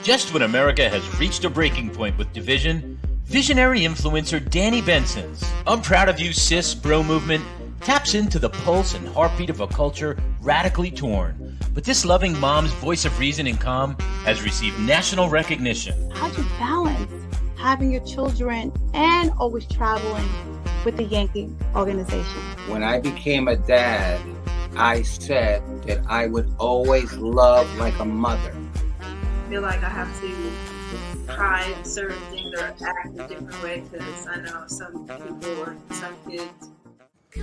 Just when America has reached a breaking point with division, visionary influencer Danni Benson's I'm Proud of You Sis bro movement taps into the pulse and heartbeat of a culture radically torn. But this loving mom's voice of reason and calm has received national recognition. How'd you balance having your children and always traveling with the Yankee organization? When I became a dad, I said that I would always love like a mother. I feel like I have to try certain things or act a different way because I know some people or some kids.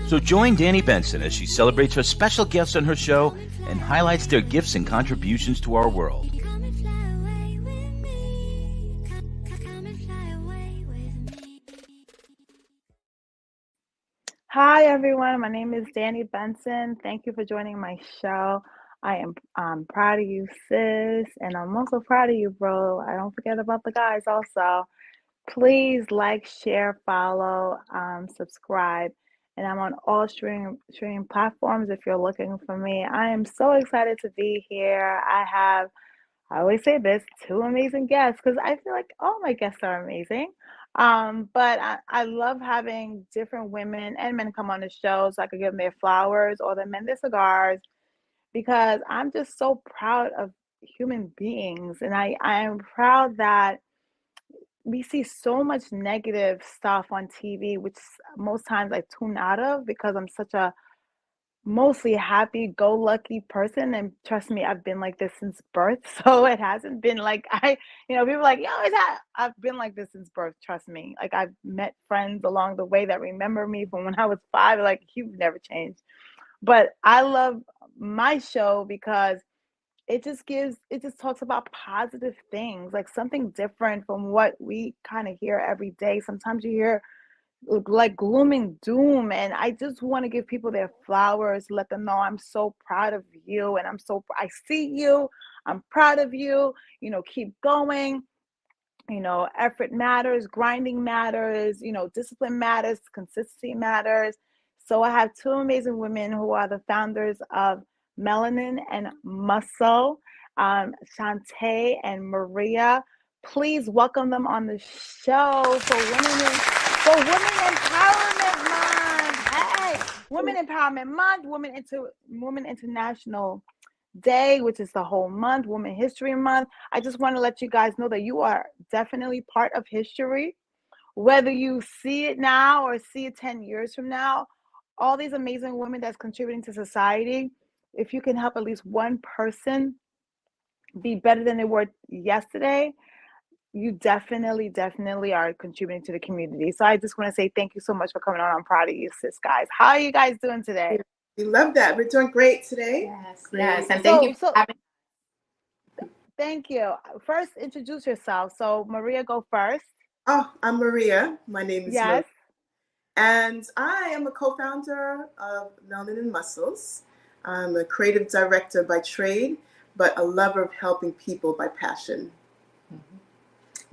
So join Danni Benson as she celebrates her special guests on her show and highlights their gifts and contributions to our world. Hi, everyone. My name is Danni Benson. Thank you for joining my show. I am proud of you, sis, and I'm also proud of you, bro. I don't forget about the guys also. Please like, share, follow, subscribe, and I'm on all streaming platforms if you're looking for me. I am so excited to be here. I always say this, two amazing guests because I feel like all my guests are amazing. But I love having different women and men come on the show so I could give them their flowers or the men their cigars because I'm just so proud of human beings. And I am proud that we see so much negative stuff on TV, which most times I tune out of because I'm such a mostly happy-go-lucky person, and trust me, I've been like this since birth, so it hasn't been like people are like, "You always have." I've been like this since birth, trust me. Like, I've met friends along the way that remember me from when I was 5, like, "You've never changed." But I love my show because it just talks about positive things, like something different from what we kinda hear every day. Sometimes you hear like gloom and doom, and I just want to give people their flowers, let them know I'm so proud of you, and I see you, I'm proud of you, keep going. Effort matters, grinding matters, discipline matters, consistency matters. So I have two amazing women who are the founders of Melanin and Muscle, Shantae and Maria. Please welcome them on the show for Women Empowerment Month. Hey, Women Empowerment Month, Women International Day, which is the whole month, Women History Month. I just want to let you guys know that you are definitely part of history, whether you see it now or see it 10 years from now. All these amazing women that's contributing to society, if you can help at least one person be better than they were yesterday, you definitely are contributing to the community. So I just want to say thank you so much for coming on. I'm proud of you, sis, guys. How are you guys doing today? We love that. We're doing great today. Yes, Great. yes, and thank you for having. Thank you. First, introduce yourself. So Maria, go first. Oh, I'm Maria. My name is Yes. Maria. And I am a co-founder of Melanin and Muscles. I'm a creative director by trade, but a lover of helping people by passion.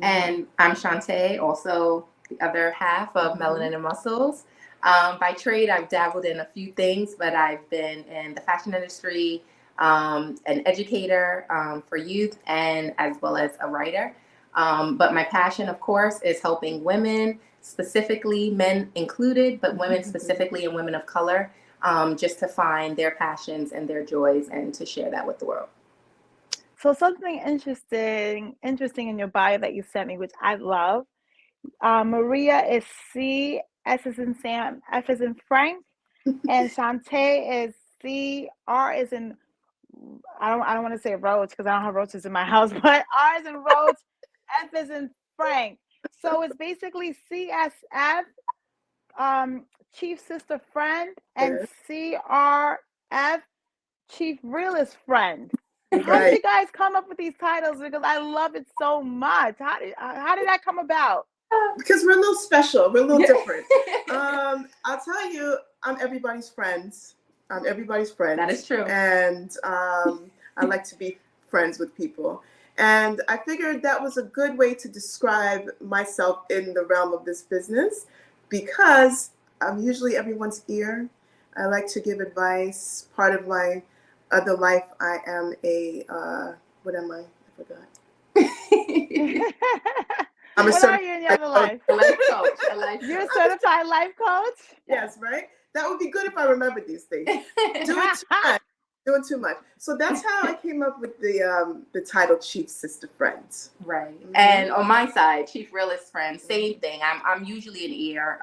And I'm Shantae, also the other half of Melanin and Muscles. By trade, I've dabbled in a few things, but I've been in the fashion industry, an educator for youth, and as well as a writer. But my passion, of course, is helping women, specifically men included, but women specifically and women of color, just to find their passions and their joys and to share that with the world. So something interesting in your bio that you sent me, which I love. Maria is C, S as in Sam, F as in Frank, and Shantae is C, R is in, I don't want to say roach because I don't have roaches in my house, but R is in roach, F is in Frank. So it's basically CSF, Chief Sister Friend, and CRF, Chief Realist Friend. How did you guys come up with these titles? Because I love it so much. How did that come about? Because we're a little special. We're a little different. I'll tell you, I'm everybody's friends. That is true. And I like to be friends with people. And I figured that was a good way to describe myself in the realm of this business because I'm usually everyone's ear. I like to give advice. Part of my other life, I am what am I? I forgot. I'm a What are you in your other life? A life coach. A life You're a coach. certified life coach? Yes, right? That would be good if I remembered these things. Doing too much. Doing too much. So that's how I came up with the title Chief Sister Friends. Right. Mhm. And on my side, Chief Realist Friends, same thing. I'm usually an ear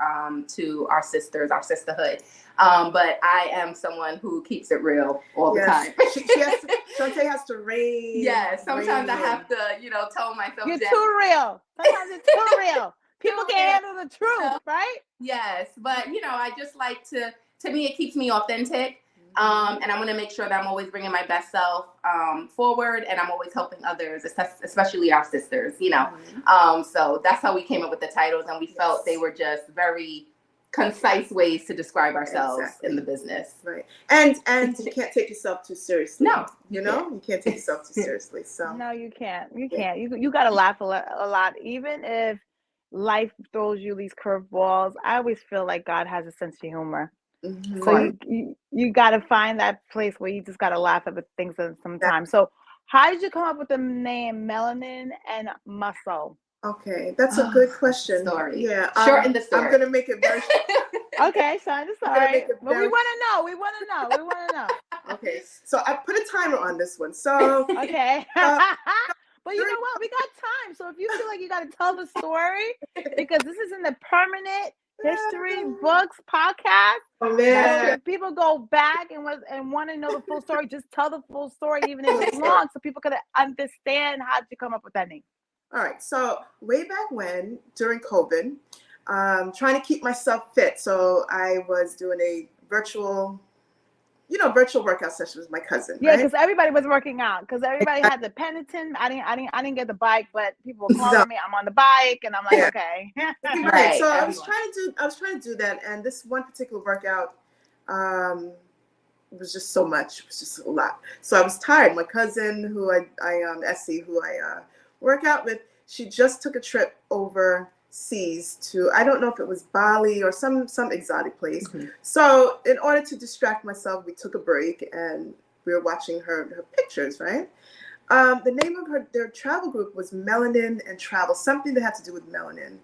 to our sisters, our sisterhood. But I am someone who keeps it real all the time. Shantae has to rein. Yeah, sometimes I rein have to, tell myself You're that. too real. Sometimes it's too real. People Too can't real. handle the truth, right? Yes, but I just like to me, it keeps me authentic. And I want to make sure that I'm always bringing my best self forward, and I'm always helping others, especially our sisters, So that's how we came up with the titles, and we felt they were just very concise ways to describe ourselves in the business. Right. And you can't take yourself too seriously. No, you can't take yourself too seriously. So No, you can't. You can't. You got to laugh a lot. Even if life throws you these curveballs, I always feel like God has a sense of humor. mhm. So you got to find that place where you just got to laugh at the things sometimes. So how did you come up with the name Melanin and Muscle? Okay, that's a good question. Story. Yeah, Shorten the story. I'm gonna make it very Okay, son, the I'm gonna story. make it But we very- want to know. Okay, so I put a timer on this one. So Okay. But you know what? We got time. So if you feel like you got to tell the story, because this is in the permanent history books podcast. oh So man, if people go back and want to know the full story, just tell the full story, even if it's long, so people could understand how to come up with that name. all right. So way back when, during COVID, trying to keep myself fit, so I was doing a virtual workout session with my cousin. Yeah, right? because everybody was working out. Because everybody had the penitent. I didn't get the bike, but people were calling me. I'm on the bike, and I'm like, Yeah. okay. Right. So I was everyone. trying to do that, and this one particular workout was just so much. It was just a lot. So I was tired. My cousin, who Essie, who I work out with, she just took a trip overseas to, I don't know if it was Bali or some exotic place. Mhm. So in order to distract myself, we took a break and we were watching her pictures, right? The name of their travel group was Melanin and Travel, something that had to do with melanin.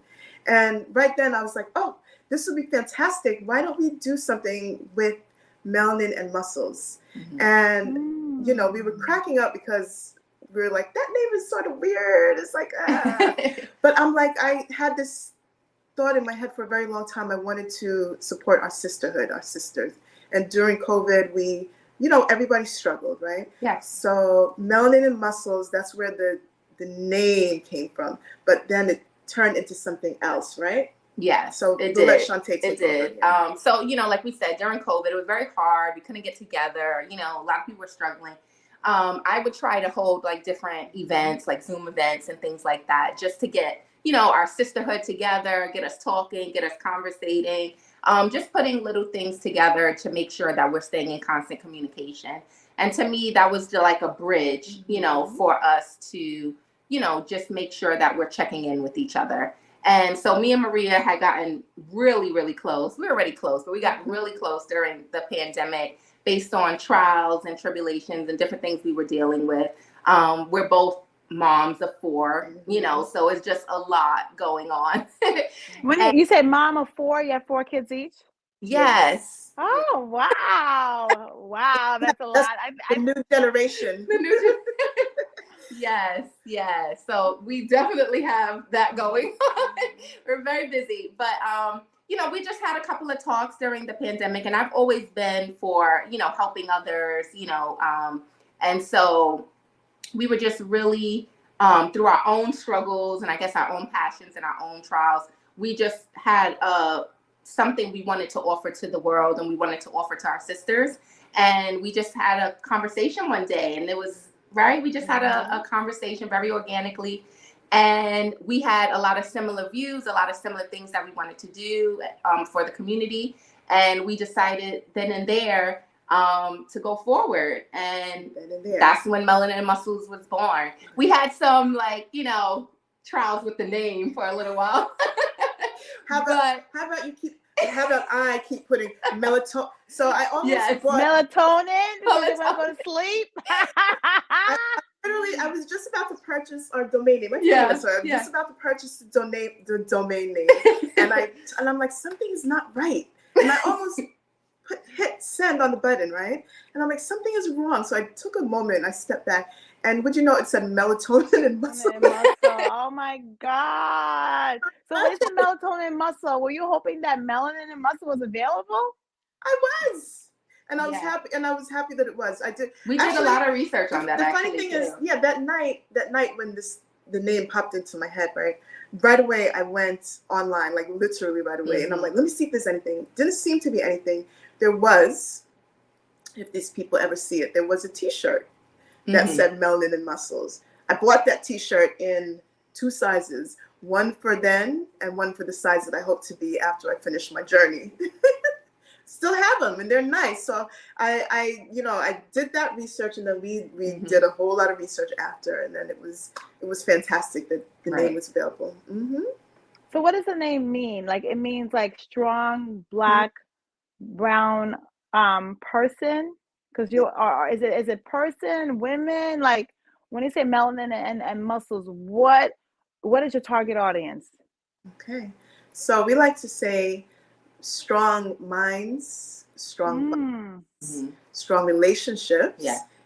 And right then I was like, oh, this would be fantastic. Why don't we do something with melanin and muscles? Mhm. And, we were cracking up because we were like, that name is sort of weird. It's like, but I'm like, I had this thought in my head for a very long time. I wanted to support our sisterhood, our sisters. And during COVID, we, everybody struggled, right? Yes. So Melanin and Muscles, that's where the name came from. But then it turned into something else, right? Yes, So it we'll let did. Shantae take It did. over. So, like we said, during COVID, it was very hard. We couldn't get together. A lot of people were struggling. I would try to hold like different events, like Zoom events and things like that, just to get, our sisterhood together, get us talking, get us conversating, just putting little things together to make sure that we're staying in constant communication. And to me, that was like a bridge, for us to, just make sure that we're checking in with each other. And so me and Maria had gotten really, really close. We were already close, but we got really close during the pandemic based on trials and tribulations and different things we were dealing with. We're both moms of 4, so it's just a lot going on. When you said mom of 4, you have 4 kids each? Yes. Oh, wow. Wow, that's a lot. The new generation. Yes. So we definitely have that going on. We're very busy, but we just had a couple of talks during the pandemic, and I've always been for, helping others, and so we were just really through our own struggles and I guess our own passions and our own trials, we just had something we wanted to offer to the world, and we wanted to offer to our sisters. And we just had a conversation one day, and it was right. We just had a conversation very organically. And we had a lot of similar views, a lot of similar things that we wanted to do for the community. And we decided then and there to go forward. And that's when Melanin and Muscles was born. We had some trials with the name for a little while. How about I keep putting melatonin? So I almost bought melatonin because you want to go to sleep. Literally, I was just about to purchase our domain name. I was just about to purchase the domain name, and I'm like, something is not right, and I almost hit send on the button, right? And I'm like, something is wrong. So I took a moment, I stepped back, and would you know, it said melatonin and muscle. Oh my God! So when it said melatonin and muscle, were you hoping that melanin and muscle was available? I was. And I was happy, and I was happy that it was. I did. We did a lot of research on that. The funny thing is, that night when the name popped into my head, right away I went online, like literally right away, and I'm like, let me see if there's anything. Didn't seem to be anything. There was, if these people ever see it, there was a T-shirt that said Melanin and Muscles. I bought that T-shirt in 2 sizes, one for then and one for the size that I hope to be after I finish my journey. Still have them, and they're nice. So I did that research, and then we did a whole lot of research after, and then it was fantastic that the name was available. So what does the name mean? Like, it means like strong Black, brown person, because you are. Is it person, women? Like, when you say melanin and muscles, what is your target audience? Okay, so we like to say strong minds, strong bodies, strong relationships,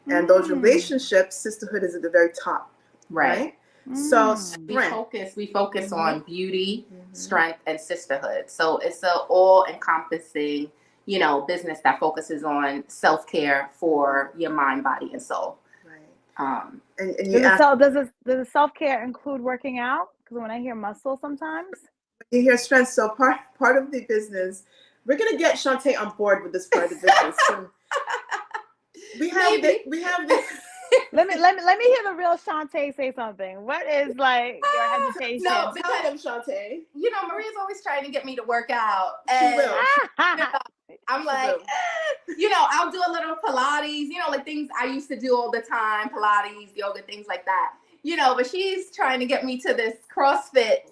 and those relationships, sisterhood is at the very top, right? So we focus on beauty, strength, and sisterhood. So it's an all-encompassing, business that focuses on self-care for your mind, body, and soul. Right. And does the self-care include working out? Because when I hear muscle, sometimes you hear strength. So part of the business, we're gonna get Shantae on board with this part of the business. So we have the let me hear the real Shantae say something. What is like your hesitation? No, tell them, Shantae. Maria's always trying to get me to work out, and she will. I'm like, I'll do a little Pilates, like things I used to do all the time, Pilates, yoga, things like that. But she's trying to get me to this CrossFit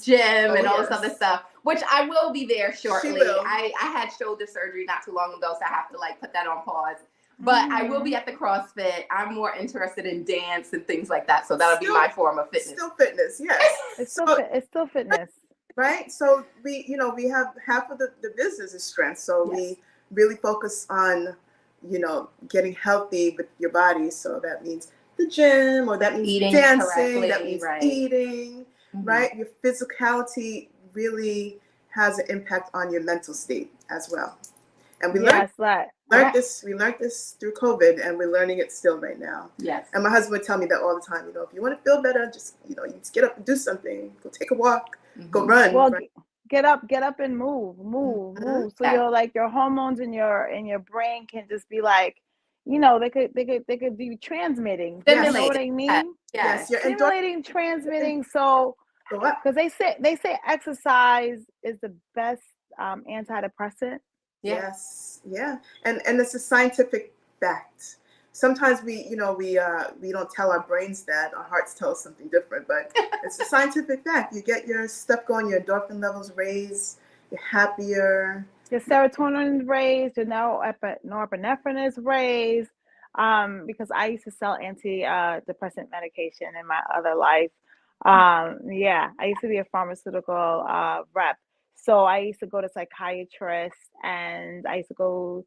gym and all this other stuff, which I will be there shortly. I had shoulder surgery not too long ago, so I have to put that on pause. But I will be at the CrossFit. I'm more interested in dance and things like that, so that'll be my form of fitness. Still fitness, yes. It's still fitness. Right? So we have half of the business is strength. So we really focus on, getting healthy with your body. So that means the gym, or that means eating dancing, correctly, that means eating, right? Your physicality really has an impact on your mental state as well. And we learned this through COVID, and we're learning it still right now. Yes. And my husband would tell me that all the time, if you want to feel better, just, you just get up and do something, go take a walk, go run. Well, get up and move. So your hormones in your brain can just be like, they could be transmitting. You know what I mean? Yes. You're stimulating, transmitting. So, because they say exercise is the best antidepressant. Yes. Yeah. And it's a scientific fact. Sometimes we don't tell our brains that. Our hearts tell us something different, but it's a scientific fact. You get your stuff going, your endorphin levels raise, you're happier. Your serotonin is raised, your norepinephrine is raised. Because I used to sell antidepressant medication in my other life. I used to be a pharmaceutical rep. So I used to go to psychiatrists, and I used to go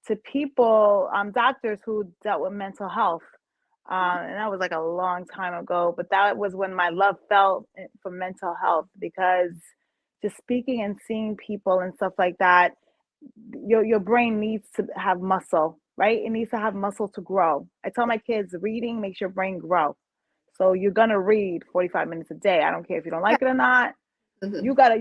to people, doctors who dealt with mental health. And that was like a long time ago, but that was when my love fell for mental health, because just speaking and seeing people and stuff like that, your brain needs to have muscle, right? It needs to have muscle to grow. I tell my kids, reading makes your brain grow. So you're gonna read 45 minutes a day. I don't care if you don't like it or not. You gotta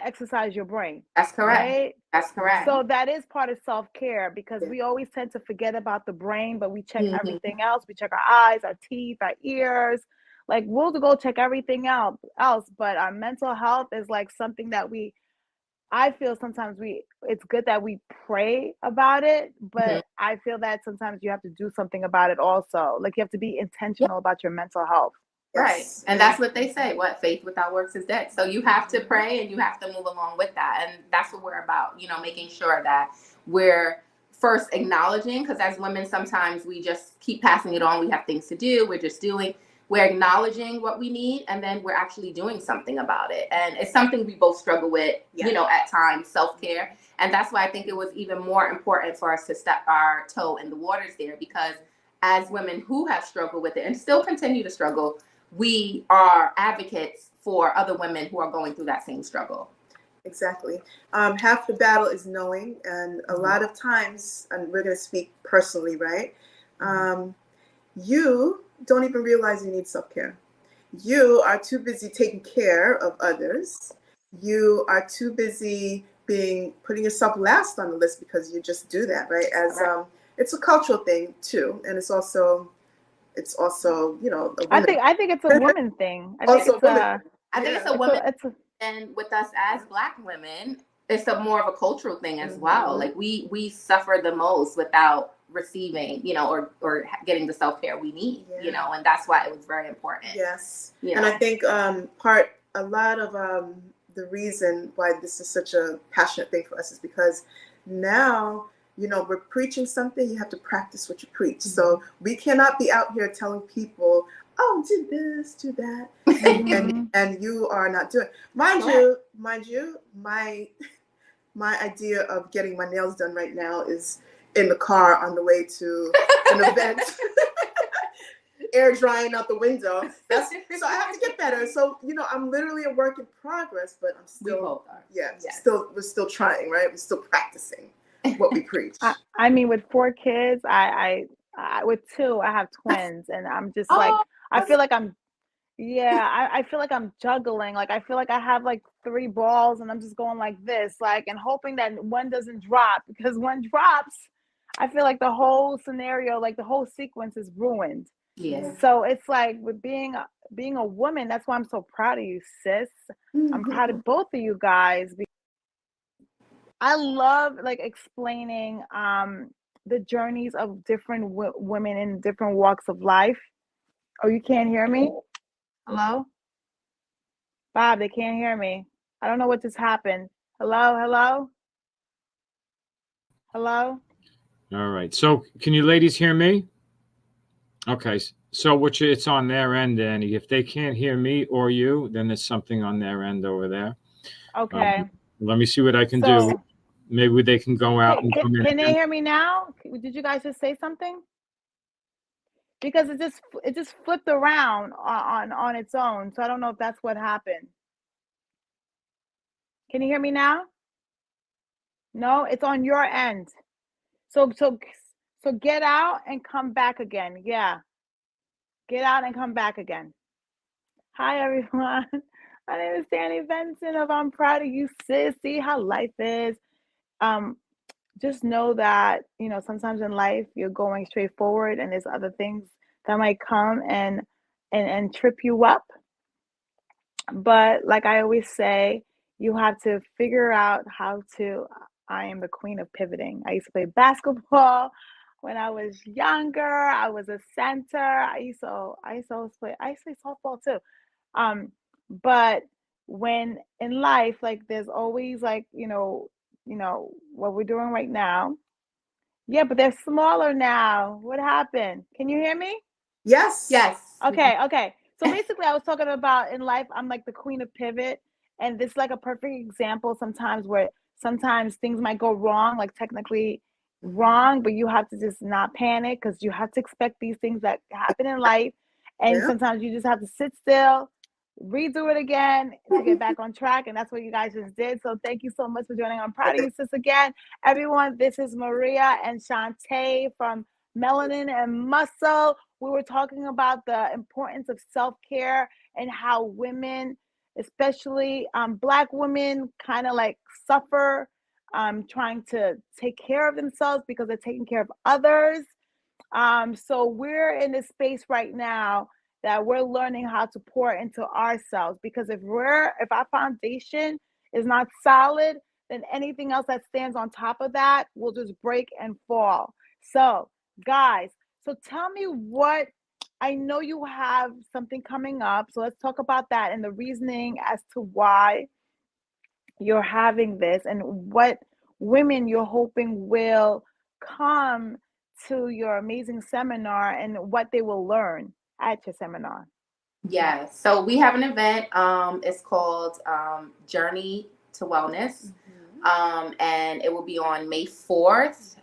exercise your brain. That's correct. Right? That's correct. So that is part of self-care, because we always tend to forget about the brain, but we check everything else. We check our eyes, our teeth, our ears. Like, we'll go check everything else, but our mental health is like something that I feel sometimes it's good that we pray about it, but I feel that sometimes you have to do something about it also. Like, you have to be intentional about your mental health. Right. And that's what they say, faith without works is dead. So you have to pray, and you have to move along with that. And that's what we're about, making sure that we're first acknowledging, because as women, sometimes we just keep passing it on. We have things to do. We're just doing. We're acknowledging what we need, and then we're actually doing something about it. And it's something we both struggle with, you know, at times, self-care. And that's why I think it was even more important for us to step our toe in the waters there, because as women who have struggled with it and still continue to struggle, we are advocates for other women who are going through that same struggle. Exactly. Half the battle is knowing, and a lot of times, and we're going to speak personally, right? You don't even realize you need self-care. You are too busy taking care of others. You are too busy putting yourself last on the list because you just do that, right? As it's a cultural thing too, and it's also you know. I think it's a woman thing. I think it's a woman. And with us as Black women, it's more of a cultural thing as well. Like we suffer the most without receiving, you know, or getting the self-care we need, you know, and that's why it was very important. Yes. You know? And I think a lot of the reason why this is such a passionate thing for us is because now, you know, we're preaching something, you have to practice what you preach. So we cannot be out here telling people, oh, do this, do that, and you are not doing. Mind you, my idea of getting my nails done right now is in the car on the way to an event, air drying out the window. So I have to get better. So, you know, I'm literally a work in progress, but I'm still, we both are. we're still trying, right? We're still practicing what we preach. I mean, with 4 kids, I with 2, I have twins, and I'm just like, I feel like I'm juggling. Like, I feel like I have like 3 balls, and I'm just going like this, like, and hoping that one doesn't drop, because one drops, I feel like the whole scenario, like the whole sequence is ruined. Yeah. So it's like with being a woman, that's why I'm so proud of you, sis. I'm proud of both of you guys. I love like explaining the journeys of different women in different walks of life. Oh, you can't hear me? Hello? Bob, they can't hear me. I don't know what just happened. Hello? All right. So can you ladies hear me? Okay. So it's on their end, Danny. If they can't hear me or you, then there's something on their end over there. Okay. Let me see what I can do. Maybe they can go out and come in. Can they hear me now? Did you guys just say something? Because it just flipped around on its own. So I don't know if that's what happened. Can you hear me now? No, it's on your end. So get out and come back again. Yeah. Get out and come back again. Hi everyone. My name is Danni Benson of I'm Proud of You Sis. See how life is. Just know that, you know, sometimes in life you're going straight forward, and there's other things that might come and trip you up. But like I always say, you have to figure out how to. I am the queen of pivoting. I used to play basketball when I was younger. I was a center. I used to play softball too. But when in life, like there's always like, you know what we're doing right now. Yeah, but they're smaller now. What happened? Can you hear me? Yes. Okay. So basically I was talking about in life, I'm like the queen of pivot. And this is like a perfect example sometimes where sometimes things might go wrong, like technically wrong, but you have to just not panic, because you have to expect these things that happen in life. And sometimes you just have to sit still, redo it again to get back on track. And that's what you guys just did. So thank you so much for joining. I'm proud of you, sis, again. Everyone, this is Maria and Shantae from Melanin and Muscle. We were talking about the importance of self-care and how women, especially Black women, kind of like suffer trying to take care of themselves because they're taking care of others. So we're in this space right now that we're learning how to pour into ourselves, because if our foundation is not solid, then anything else that stands on top of that will just break and fall. So guys, so tell me what, I know you have something coming up, so let's talk about that and the reasoning as to why you're having this and what women you're hoping will come to your amazing seminar and what they will learn at your seminar? Yeah, so we have an event. It's called Journey to Wellness, and it will be on May 4th.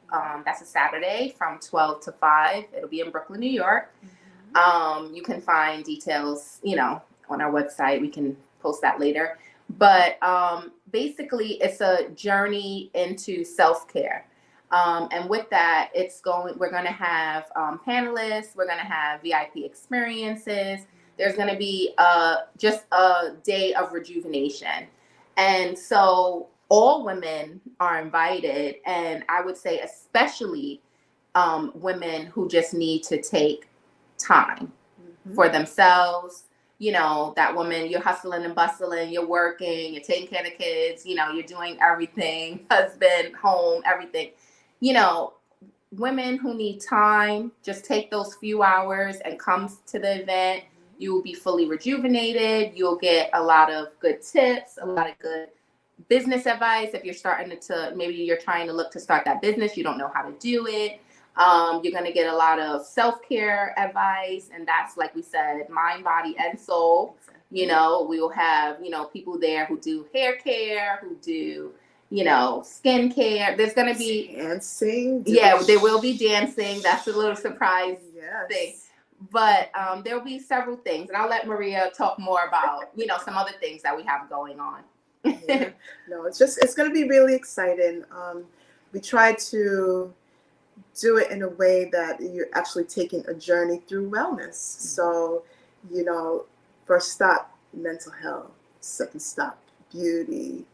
That's a Saturday from 12 to 5. It'll be in Brooklyn, New York. You can find details, on our website. We can post that later. But basically, it's a journey into self-care. And with that, we're going to have panelists. We're going to have VIP experiences. There's going to be just a day of rejuvenation. And so all women are invited. And I would say especially women who just need to take time for themselves. That woman, you're hustling and bustling, you're working, you're taking care of the kids, you're doing everything, husband, home, everything. Women who need time, just take those few hours and come to the event. You will be fully rejuvenated. You'll get a lot of good tips, a lot of good business advice. If you're maybe you're trying to look to start that business, you don't know how to do it. You're going to get a lot of self-care advice. And that's, like we said, mind, body, and soul. We will have, people there who do hair care, who do, skin care. There's going to be dancing. Yeah, there will be dancing. That's a little surprise thing. But there will be several things. And I'll let Maria talk more about, some other things that we have going on. Yeah. No, it's going to be really exciting. We try to do it in a way that you're actually taking a journey through wellness. So, first stop, mental health. Second stop, beauty.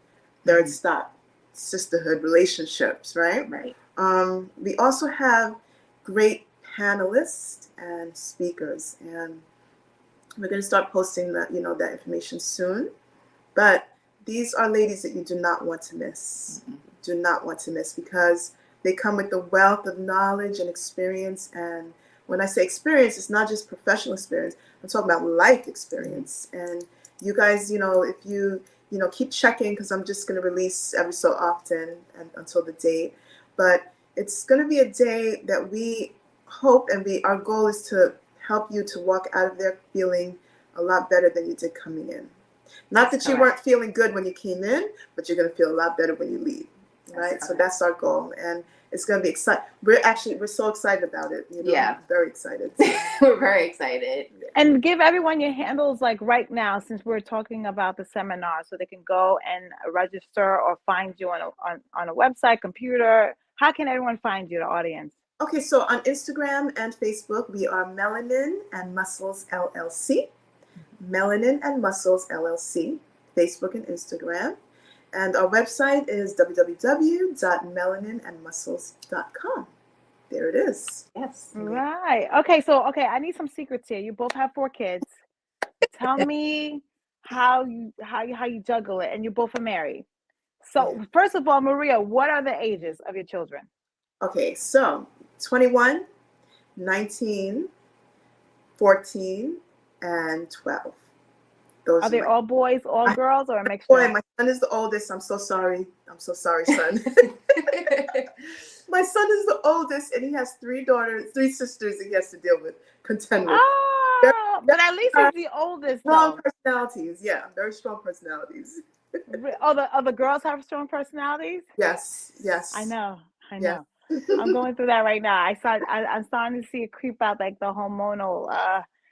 Third stop, sisterhood, relationships, right? Right. We also have great panelists and speakers, and we're going to start posting that information soon. But these are ladies that you do not want to miss. Do not want to miss, because they come with a wealth of knowledge and experience. And when I say experience, it's not just professional experience. I'm talking about life experience. And you guys, if you, keep checking, because I'm just going to release every so often and until the date. But it's going to be a day that we hope, and our goal is to help you to walk out of there feeling a lot better than you did coming in. Not that you weren't feeling good when you came in, but you're going to feel a lot better when you leave. Right, so that's our goal, and it's going to be exciting. We're so excited about it. Yeah, very excited. We're very excited. And give everyone your handles, like right now, since we're talking about the seminar, so they can go and register or find you on a website, computer. How can everyone find you, the audience? Okay, so on Instagram and Facebook, we are Melanin and Muscles LLC. Melanin and Muscles LLC, Facebook and Instagram. And our website is www.melaninandmuscles.com. There it is. Yes. Right. Okay. So, I need some secrets here. You both have 4 kids. Tell me how you juggle it, and you both are married. So, first of all, Maria, what are the ages of your children? Okay. So, 21, 19, 14, and 12. Are they all boys, all girls, or a mixture? Boy, my son is the oldest. I'm so sorry. I'm so sorry, son. My son is the oldest, and he has 3 sisters that he has to deal with, contend with. Oh, but at least he's the oldest. Strong personalities. Yeah, very strong personalities. The girls have strong personalities? Yes. I know. Yeah. I'm going through that right now. I'm starting to see it creep out, like the hormonal,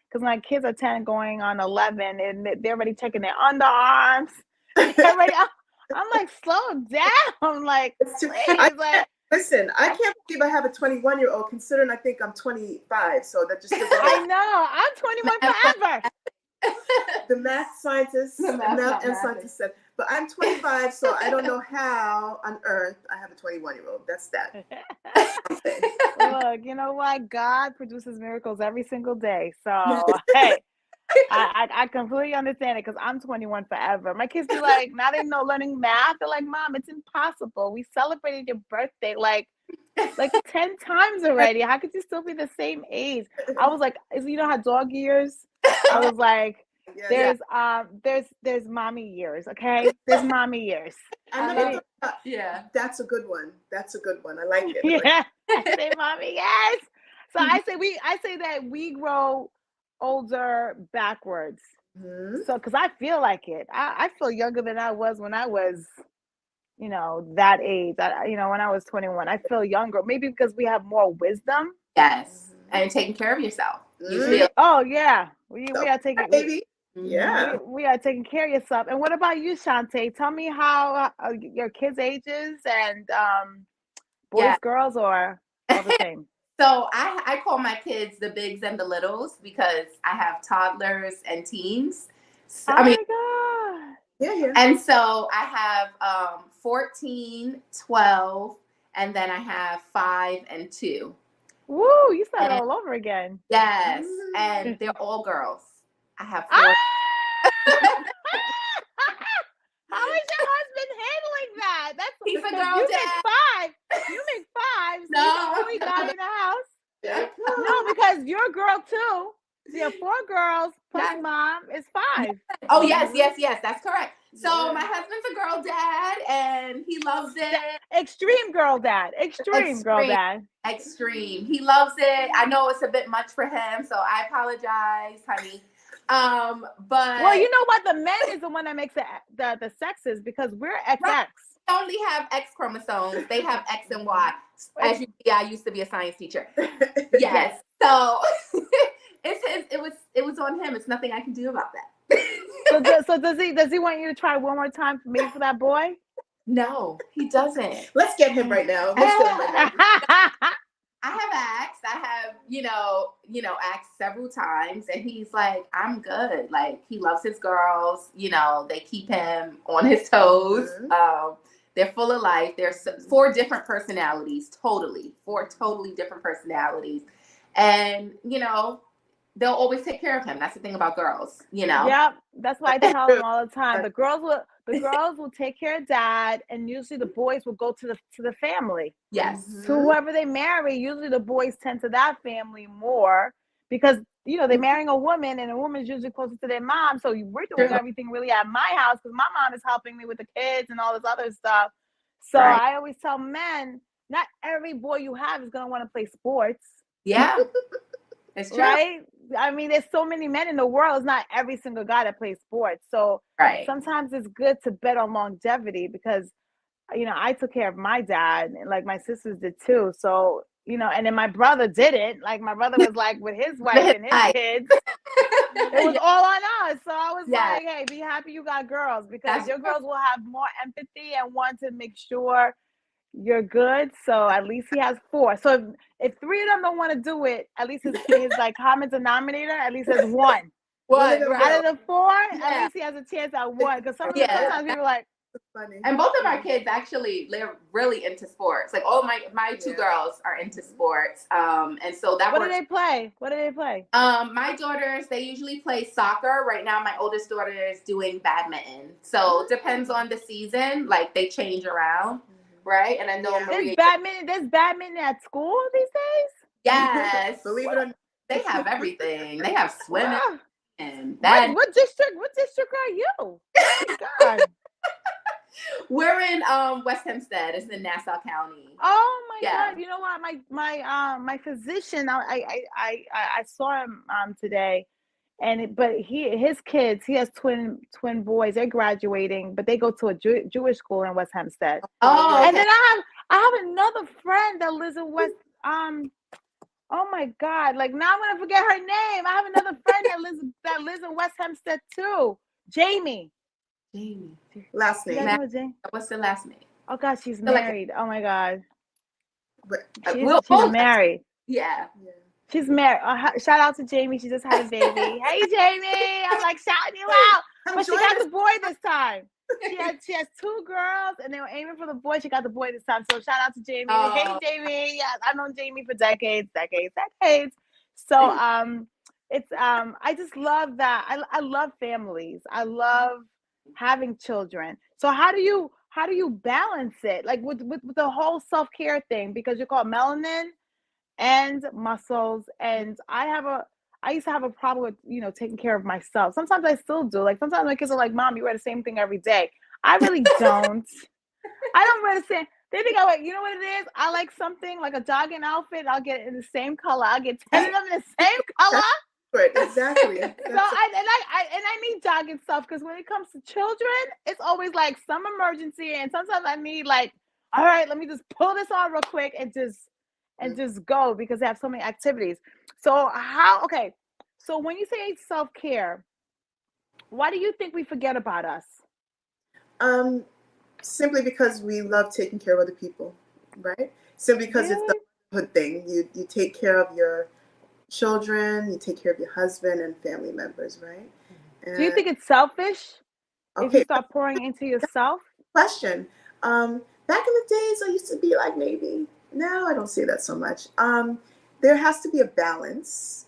because my kids are 10 going on 11, and they're already checking their underarms. I'm like, slow down. Like, listen, I can't believe I have a 21-year-old, considering I think I'm 25. So that just I know. I'm 21 forever. The math scientists said, but I'm 25, so I don't know how on earth I have a 21-year-old. That's that. Look, you know what? God produces miracles every single day. So, hey, I completely understand it, because I'm 21 forever. My kids be like, now they know learning math. They're like, Mom, it's impossible. We celebrated your birthday like 10 times already. How could you still be the same age? I was like, you know how dog years? I was like, there's mommy years, okay? There's mommy years. That's a good one. I like it. Yeah. I say, mommy, yes. So I say that we grow older backwards. Mhm. So, because I feel like it. I feel younger than I was when I was, that age. When I was 21, I feel younger. Maybe because we have more wisdom. Yes. And taking care of yourself. You Mhm. feel. Oh yeah, we are taking Baby. Yeah. we are taking care of yourself. And what about you, Shantae? Tell me how your kids' ages and boys, Yeah. girls, or all the same. So I call my kids the bigs and the littles because I have toddlers and teens. So, Oh my God. Yeah. and so I have 14, 12, and then I have 5 and 2. Woo, you started And all over again. yes, Mm. and they're all girls. I have 4. Ah! How is your husband handling that? He's a girl you dad. make 5. You make 5. So No. he's the only guy in the house. Yeah. No, because you're a girl too. So you have 4 girls plus Yes. mom is 5. Oh yes, that's correct. So Yeah. my husband's a girl dad, and he loves it. Extreme girl dad. Extreme girl dad. Extreme. He loves it. I know it's a bit much for him, so I apologize, honey. But Well, you know what? The men is the one that makes the sexes because we're XX. Right. They only have X chromosomes. They have X and Y. As you see, I used to be a science teacher. Yes. So it was on him. It's nothing I can do about that. So does he want you to try one more time for me for that boy? No, he doesn't. Let's get him right now. Let's get him right now. I have asked. I have, asked several times, and he's like, "I'm good." Like he loves his girls. They keep him on his toes. Mhm. They're full of life. There's 4 different personalities. 4 totally different personalities, and they'll always take care of him. That's the thing about girls. Yep, that's why I tell them all the time. The girls will take care of dad, and usually the boys will go to the family. Yes. So whoever they marry, usually the boys tend to that family more because they're marrying a woman, and a woman's usually closer to their mom. So we're doing everything really at my house because my mom is helping me with the kids and all this other stuff. So Right. I always tell men, not every boy you have is gonna want to play sports. Yeah. It's true. Right? I mean, there's so many men in the world. It's not every single guy that plays sports. So Right. sometimes it's good to bet on longevity because, I took care of my dad and like my sisters did too. So, and then my brother didn't. Like my brother was like with his wife and his kids. It was all on us. So I was like, hey, be happy you got girls because your girls will have more empathy and want to make sure you're good. So at least he has 4. So if 3 of them don't want to do it, at least his like common denominator, at least there's 1. What? Out of the 4, at least he has a chance at 1. Because sometimes people are like, Funny. And both of our kids actually, they're really into sports. Like all my 2 girls are into sports. And so that What do they play? My daughters, they usually play soccer. Right now, my oldest daughter is doing badminton. So it depends on the season. Like they change around, right? And I know there's badminton at school these days? Yes. Believe it or not. They have everything. They have swimming Wow. and that. What district are you? Oh my God. We're in West Hempstead. It's in Nassau County. Oh my God! You know what? My physician, I saw him today, but his kids, he has twin boys. They're graduating, but they go to a Jewish school in West Hempstead. Oh, and then I have another friend that lives in West. Oh my God! Like now I'm gonna forget her name. I have another friend that lives in West Hempstead too. Jamie. Last name. What's the last name? Oh God, she's married. Oh my God. She's married. Yeah. She's married. Shout out to Jamie. She just had a baby. Hey Jamie, I'm like shouting you out. But she got the boy this time. She has 2 girls, and they were aiming for the boy. She got the boy this time. So shout out to Jamie. Hey Jamie. Yeah, I've known Jamie for decades. So it's I just love that. I love families. I love having children. So how do you balance it like with the whole self-care thing, because you call it melanin and muscles, and I used to have a problem with taking care of myself. Sometimes I still do. Like sometimes my kids are like, Mom, you wear the same thing every day. I really don't. I don't wear the same. They think you know what it is? I like something like a jogging outfit. I'll get it in the same color. I'll get 10 of them in the same color. Right, exactly. So I need jogging stuff because when it comes to children, it's always like some emergency, and sometimes I need like, all right, let me just pull this on real quick and just go because they have so many activities. So so when you say self-care, why do you think we forget about us? Simply because we love taking care of other people, right? Simply because it's the good thing. You take care of your children, you take care of your husband and family members, right? Do you think it's selfish if you Okay, start pouring into yourself? question. Back in the days, I used to be like maybe. Now I don't see that so much. There has to be a balance,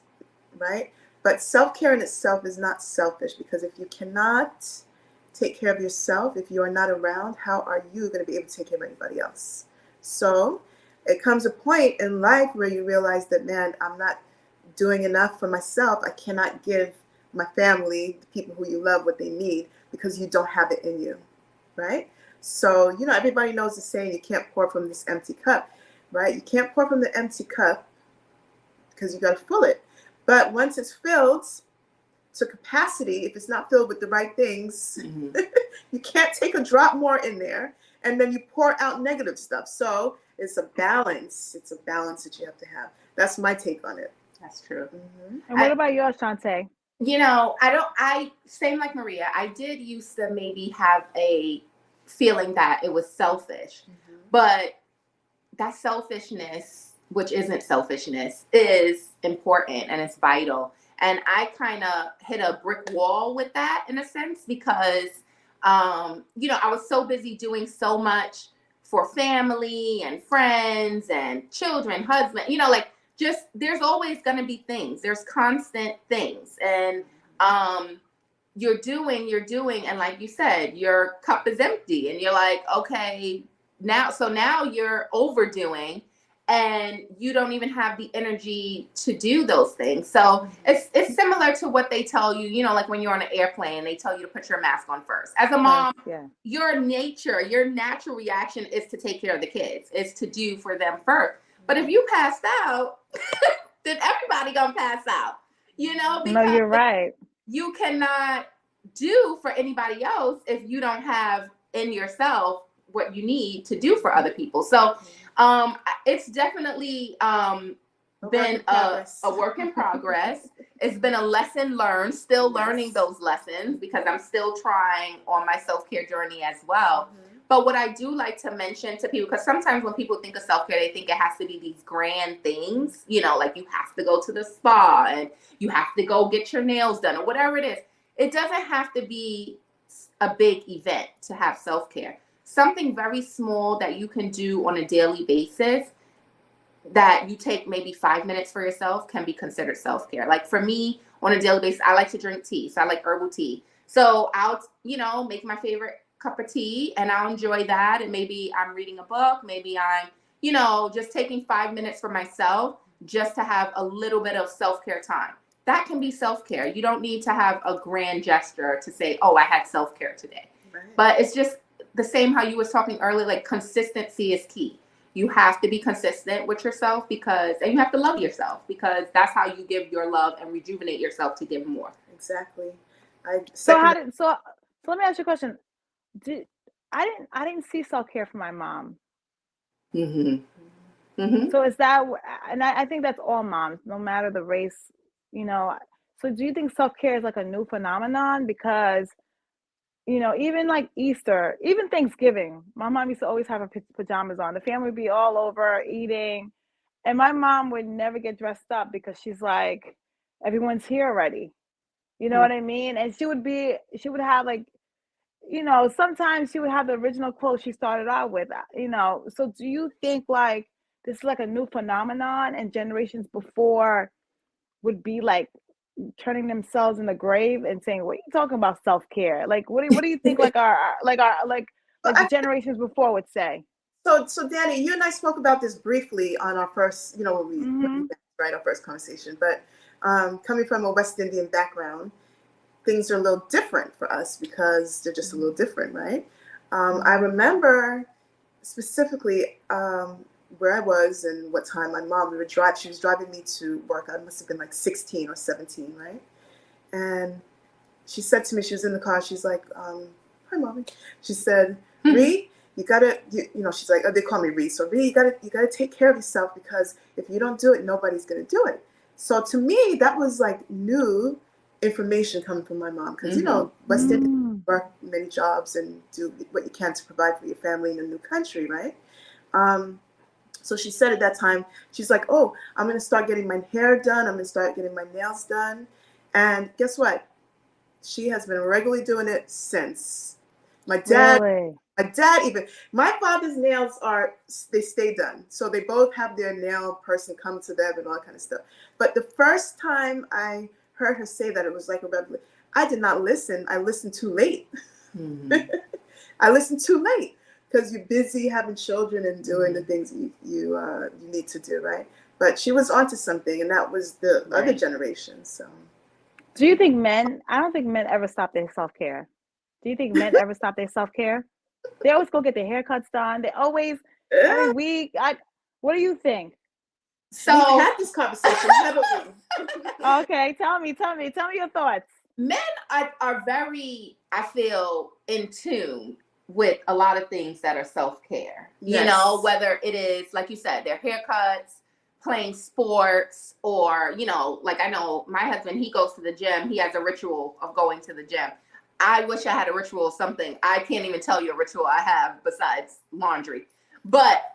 right? But self-care in itself is not selfish because if you cannot take care of yourself, if you are not around, how are you going to be able to take care of anybody else? So it comes a point in life where you realize that, man, I'm not doing enough for myself. I cannot give my family, the people who you love, what they need because you don't have it in you, right? So, everybody knows the saying, you can't pour from this empty cup, right? You can't pour from the empty cup because you got to fill it. But once it's filled to capacity, if it's not filled with the right things, you can't take a drop more in there and then you pour out negative stuff. So it's a balance. It's a balance that you have to have. That's my take on it. That's true. And what about yours, Shantae? Same like Maria, I did used to maybe have a feeling that it was selfish, but that selfishness, which isn't selfishness, is important and it's vital. And I kind of hit a brick wall with that in a sense because, I was so busy doing so much for family and friends and children, husband, just there's always going to be things. There's constant things. And you're doing. And like you said, your cup is empty. And you're like, okay, now you're overdoing. And you don't even have the energy to do those things. So it's similar to what they tell you, like when you're on an airplane, they tell you to put your mask on first. As a mom, your natural reaction is to take care of the kids, is to do for them first. But if you passed out, then everybody gonna pass out, because no, you're right. You cannot do for anybody else if you don't have in yourself what you need to do for other people. So it's definitely been a work in progress. It's been a lesson learned, still learning those lessons because I'm still trying on my self-care journey as well. But what I do like to mention to people, because sometimes when people think of self-care, they think it has to be these grand things, like you have to go to the spa and you have to go get your nails done or whatever it is. It doesn't have to be a big event to have self-care. Something very small that you can do on a daily basis that you take maybe 5 minutes for yourself can be considered self-care. Like for me, on a daily basis, I like to drink tea. So I like herbal tea. So I'll, make my favorite cup of tea and I'll enjoy that. And maybe I'm reading a book. Maybe I'm, just taking 5 minutes for myself just to have a little bit of self-care time. That can be self-care. You don't need to have a grand gesture to say, oh, I had self-care today. Right. But it's just the same how you was talking earlier, like consistency is key. You have to be consistent with yourself and you have to love yourself because that's how you give your love and rejuvenate yourself to give more. Exactly. So let me ask you a question. I didn't see self-care from my mom. So is that, and I think that's all moms, no matter the race, So do you think self-care is like a new phenomenon? Because even like Easter, even Thanksgiving, my mom used to always have her pajamas on. The family would be all over eating. And my mom would never get dressed up because she's like, everyone's here already. You know what I mean? And she would have like, sometimes she would have the original clothes she started out with, So do you think like this is like a new phenomenon and generations before would be like turning themselves in the grave and saying, what are you talking about self-care? Like, what do you think like the generations before would say? So Danni, you and I spoke about this briefly on our first, when we met, right, our first conversation, but coming from a West Indian background, things are a little different for us because they're just a little different, right? I remember specifically where I was and what time my mom she was driving me to work. I must have been like 16 or 17, right? And she said to me, she was in the car, she's like, hi, Mommy. She said, Ree, you gotta, you know, she's like, oh, they call me Ree. So Ree, you gotta take care of yourself, because if you don't do it, nobody's gonna do it. So to me, that was like new information coming from my mom, because you know, West Indians work many jobs and do what you can to provide for your family in a new country, right? So she said at that time, she's like, oh, I'm gonna start getting my hair done, I'm gonna start getting my nails done. And guess what? She has been regularly doing it since. My dad, my father's nails they stay done. So they both have their nail person come to them and all that kind of stuff. But the first time I heard her say that, it was like, I did not listen. I listened too late. I listened too late, because you're busy having children and doing the things you need to do, right? But she was onto something, and that was the other generation. So, do you think I don't think men ever stop their self-care. Do you think men ever stop their self-care? They always go get their haircuts done. They always, every week. What do you think? So we've had this conversation, haven't we? Okay, tell me your thoughts. Men are very, I feel, in tune with a lot of things that are self-care. Yes. You know, whether it is, like you said, their haircuts, playing sports, or, you know, like I know my husband, he goes to the gym. He has a ritual of going to the gym. I wish I had a ritual of something. I can't even tell you a ritual I have besides laundry. But,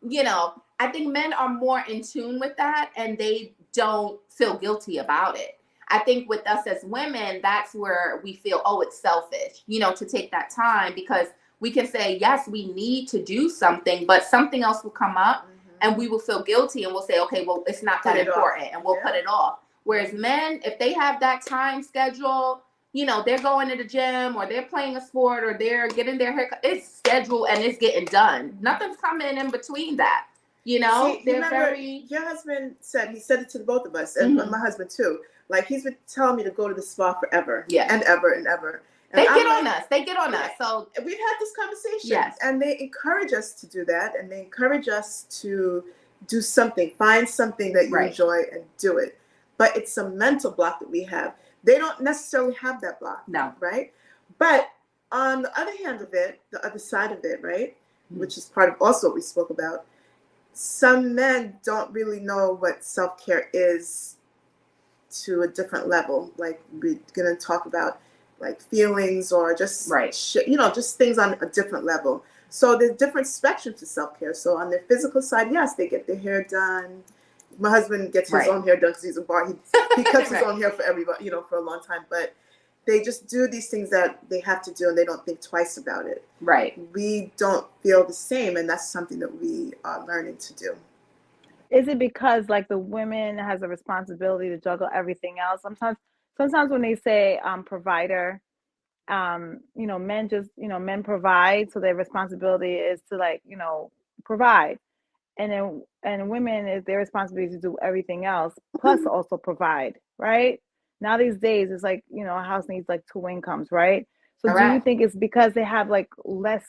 you know, I think men are more in tune with that, and they don't feel guilty about it. I think with us as women, that's where we feel, oh, it's selfish, you know, to take that time, because we can say, yes, we need to do something, but something else will come up and we will feel guilty, and we'll say, okay, well, it's not that important, and we'll put it off. Whereas men, if they have that time schedule, you know, they're going to the gym, or they're playing a sport, or they're getting their haircut, it's scheduled and it's getting done. Nothing's coming in between that. You know, See, your husband he said it to the both of us, and my husband too. Like, he's been telling me to go to the spa forever, and ever and ever. And they get on us. They get on us. So we've had this conversation, and they encourage us to do that, and they encourage us to do something, find something that you enjoy and do it. But it's a mental block that we have. They don't necessarily have that block, right? But on the other hand of it, the other side of it, right, which is part of also what we spoke about, some men don't really know what self-care is to a different level. Like, we're going to talk about like feelings, or just, you know, just things on a different level. So there's different spectrums to self-care. So on the physical side, yes, they get their hair done. My husband gets his own hair done because he's a bar. He cuts his own hair for everybody, you know, for a long time. But they just do these things that they have to do, and they don't think twice about it. Right. We don't feel the same, and that's something that we are learning to do. Is it because, like, the women has a responsibility to juggle everything else? Sometimes when they say provider, you know, men just, you know, men provide, so their responsibility is to, like, you know, provide. And women, is their responsibility to do everything else, plus also provide, right? Now these days, it's like, you know, a house needs like 2 incomes, right? So do you think it's because they have like less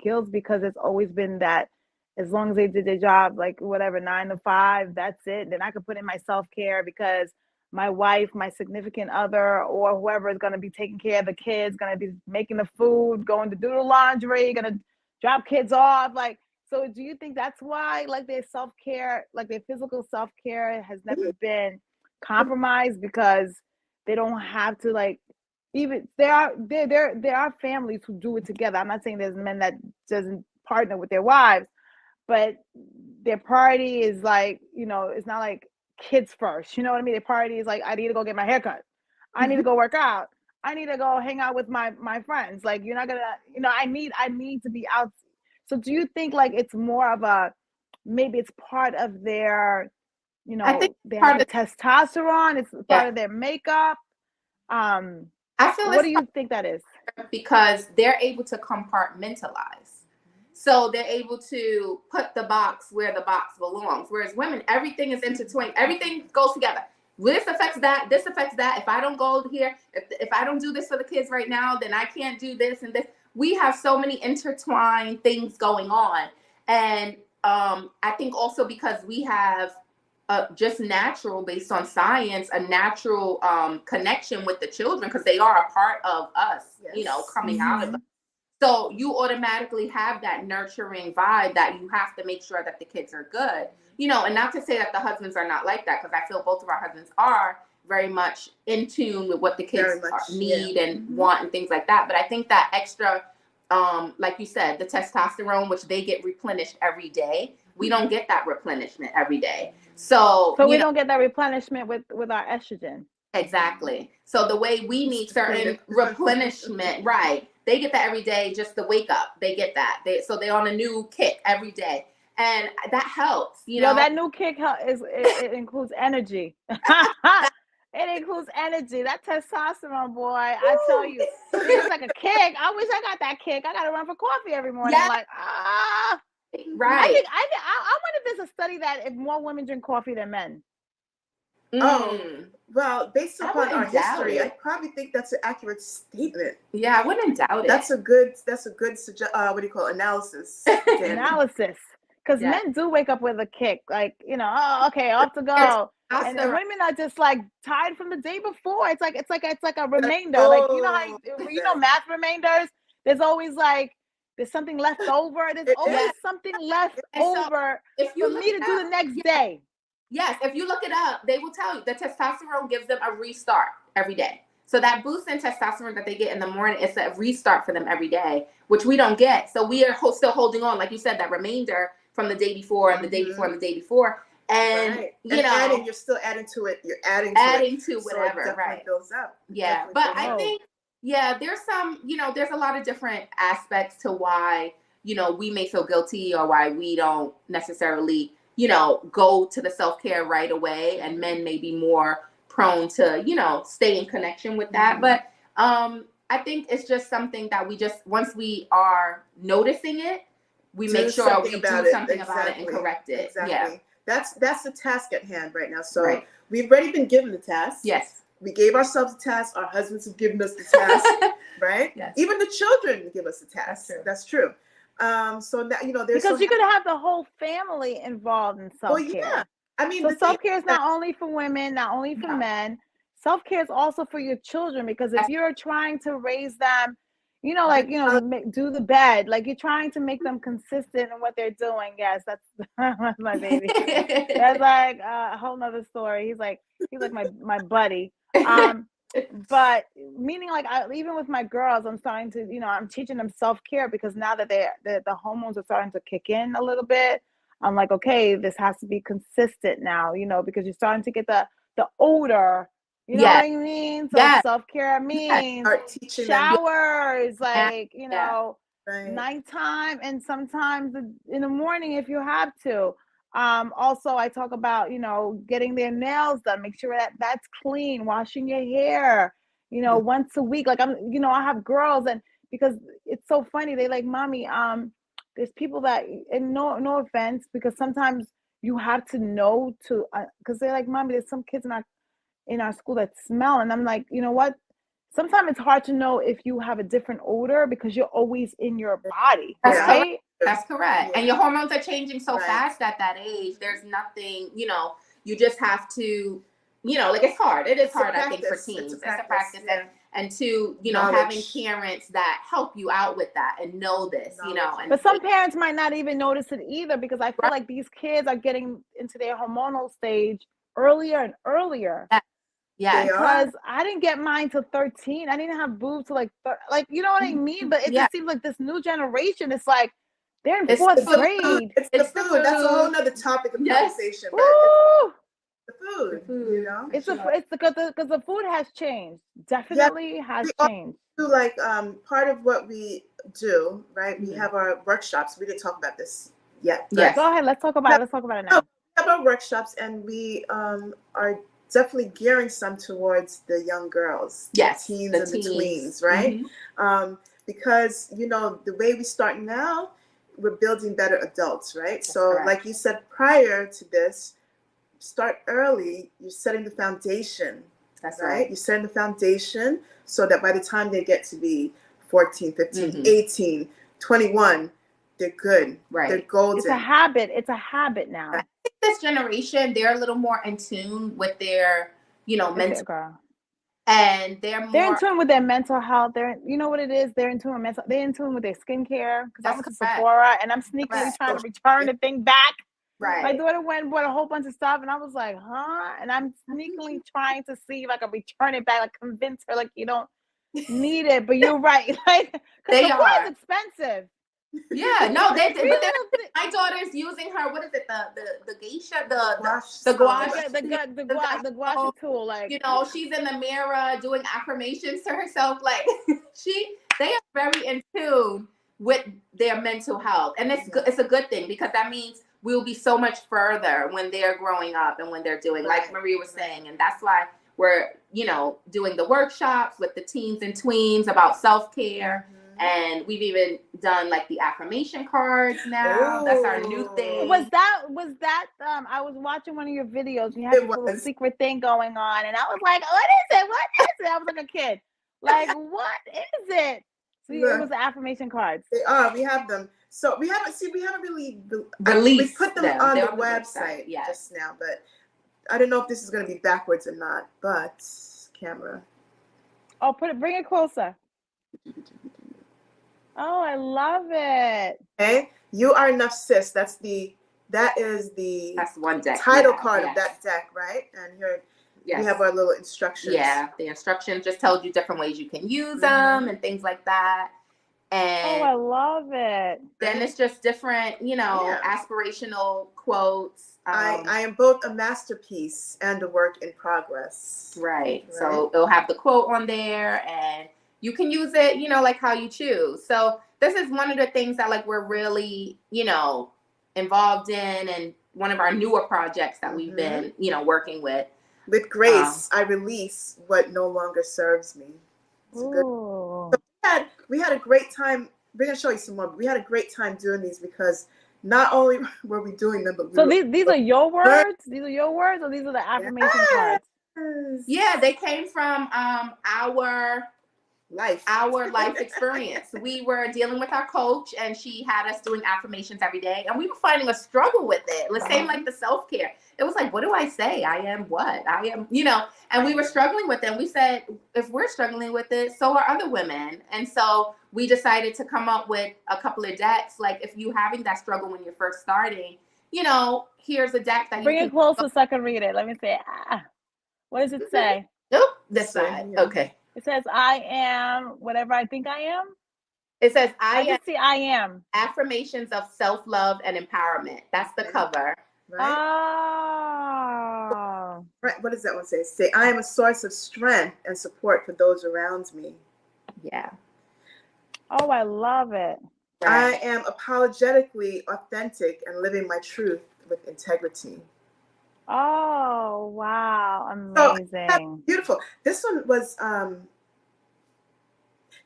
guilt, because it's always been that as long as they did their job, like whatever, 9 to 5, that's it. Then I could put in my self-care, because my wife, my significant other, or whoever is going to be taking care of the kids, going to be making the food, going to do the laundry, going to drop kids off. Like, so do you think that's why, like, their self-care, like their physical self-care has never been compromised, because they don't have to, like, even there are families who do it together. I'm not saying there's men that doesn't partner with their wives, but their priority is like, you know, it's not like kids first. You know what I mean? Their priority is like, I need to go get my hair cut. I need to go work out. I need to go hang out with my friends. Like, you're not gonna, you know, I need to be out. So do you think like it's more of a, maybe it's part of their, you know, they have the testosterone, it's part of their makeup? I feel what do you think that is? Because they're able to compartmentalize. So they're able to put the box where the box belongs. Whereas women, everything is intertwined. Everything goes together. This affects that. This affects that. If I don't go here, if I don't do this for the kids right now, then I can't do this and this. we have so many intertwined things going on. And I think also because we have just natural, based on science, a natural connection with the children, because they are a part of us, you know, coming out of us. So you automatically have that nurturing vibe that you have to make sure that the kids are good, you know, and not to say that the husbands are not like that, because I feel both of our husbands are very much in tune with what the kids need and want and things like that. But I think that extra, like you said, the testosterone, which they get replenished every day, we don't get that replenishment every day. So we don't get that replenishment with our estrogen. Exactly. So the way we need certain replenishment, right? They get that every day, just to wake up. They get that. So they're on a new kick every day. And that helps, you know. That new kick it includes energy. It includes energy. That testosterone, boy, I tell you, it's like a kick. I wish I got that kick. I got to run for coffee every morning. Yeah. Like, right. I wonder if there's a study that if more women drink coffee than men. Oh, well, based upon our history, I probably think that's an accurate statement. Yeah, I wouldn't doubt it. That's a good what do you call it? Analysis. Analysis. Because men do wake up with a kick, like, you know, oh, okay, off to go. And the women are just like tired from the day before. It's like a remainder. Like, you know math remainders. There's always like there's something left over. There's always something left over for me to do the next day. Yes, if you look it up, they will tell you the testosterone gives them a restart every day. So that boost in testosterone that they get in the morning, it's a restart for them every day, which we don't get. So we are still holding on, like you said, that remainder from the day before and the day before and the day before. And you know, you're still adding to it. You're adding to whatever, so it right? Builds up. Yeah, but I think there's some, you know, there's a lot of different aspects to why, you know, we may feel guilty or why we don't necessarily, you know, go to the self-care right away, and men may be more prone to, you know, stay in connection with that. But I think it's just something that we just, once we are noticing it, we make sure we do something about it and correct it. Exactly. Yeah. That's the task at hand right now. So we've already been given the task. Yes. We gave ourselves the task. Our husbands have given us the task, right? Yes. Even the children give us the task. That's true. So that, you know, there's because you could have the whole family involved in self-care. Well, yeah. I mean, so self-care is not only for women, not only for men. Self-care is also for your children, because if you're trying to raise them, you know, like, you know, do the bed, like you're trying to make them consistent in what they're doing. Yes, that's my baby. That's like a whole nother story. He's like my buddy. But meaning, like, even with my girls, I'm starting to, you know, I'm teaching them self-care, because now that the hormones are starting to kick in a little bit, I'm like, okay, this has to be consistent now, you know, because you're starting to get the odor, you know what I mean? So self-care means showers, like, you know, nighttime and sometimes in the morning if you have to. Also, I talk about, you know, getting their nails done, make sure that that's clean, washing your hair, you know, once a week. Like, I'm, you know, I have girls, and because it's so funny, they like, mommy, there's people that, and no offense, because sometimes you have to know to, because they're like, mommy, there's some kids in our school that smell. And I'm like, you know what? Sometimes it's hard to know if you have a different odor because you're always in your body, right? That's correct. And your hormones are changing so fast at that age. There's nothing, you know, you just have to, you know, like, it's hard. It is hard, I think, for teens. It's a practice. And to, you know, having parents that help you out with that and know this, you know. And but some parents might not even notice it either, because I feel like these kids are getting into their hormonal stage earlier and earlier. Yeah, because I didn't get mine till 13. I didn't have boobs till like you know what I mean? But it just seems like this new generation, it's like they're in fourth grade. It's the food. That's a whole nother topic of conversation. But it's the food, you know. It's because the food has changed. Definitely has changed. Like part of what we do, right? We have our workshops. We didn't talk about this yet. Yeah. Go ahead. Let's talk about it. Let's talk about it now. We have our workshops, and we are definitely gearing some towards the young girls, the teens and the tweens, right? Because, you know, the way we start now, we're building better adults, right? That's so correct. Like you said, prior to this, start early, you're setting the foundation. That's right. You're setting the foundation so that by the time they get to be 14, 15, 18, 21, they're good. Right. They're golden. It's a habit. It's a habit now. I think this generation, they're a little more in tune with their, mental, and they're in tune with their mental health. You know what it is? They're in tune with mental. They're in tune with their skincare. Because I went to Sephora and I'm sneakily trying to return the thing back. Right. My daughter went and bought a whole bunch of stuff, and I was like, huh? And I'm sneakily trying to see if I can return it back, like convince her, like, you don't need it. But you're right. Like, because Sephora's expensive. Yeah, no, but my daughter's using her. What is it? The geisha, the gouache tool. Like, she's in the mirror doing affirmations to herself. Like, they are very in tune with their mental health, and it's a good thing, because that means we'll be so much further when they're growing up and when they're doing, like Maria was saying, and that's why we're doing the workshops with the teens and tweens about self-care. And we've even done like the affirmation cards now. Ooh. That's our new thing. Was that I was watching one of your videos. You had this little secret thing going on, and I was like, what is it? What is it? I was like a kid. Like, what is it? So it was the affirmation cards. They are. We have them. So we haven't really released. We put them on the website just now, but I don't know if this is going to be backwards or not. But camera. Oh, bring it closer. Oh, I love it. Okay, You Are Enough, Sis. That's one deck. Title card of that deck, right? And here we have our little instructions. Yeah, the instructions just tells you different ways you can use them and things like that. And I love it. Then it's just different, aspirational quotes. I am both a masterpiece and a work in progress. Right. So it'll have the quote on there, and you can use it, like how you choose. So this is one of the things that like we're really, involved in, and one of our newer projects that we've been, working with. With grace, I release what no longer serves me. So we had a great time. We're gonna show you some more. But we had a great time doing these, because not only were we doing them, but these are your words. These are your words, or these are the affirmation cards. Yeah, they came from our life experience. We were dealing with our coach, and she had us doing affirmations every day, and we were finding a struggle with it. The same like the self-care. It was like, what do I say? I am what? I am, and we were struggling with it. And we said, if we're struggling with it, so are other women. And so we decided to come up with a couple of decks. Like, if you're having that struggle when you're first starting, here's a deck that Bring it closer so I can read it. Let me see. What does it say? Oh, this side. Okay. It says, I am whatever I think I am. It says, I am. Affirmations of self-love and empowerment. That's the cover. Right? Oh. Right. What does that one say? Say, I am a source of strength and support for those around me. Yeah. Oh, I love it. I am apologetically authentic and living my truth with integrity. Oh, wow. Amazing. So, beautiful. This one was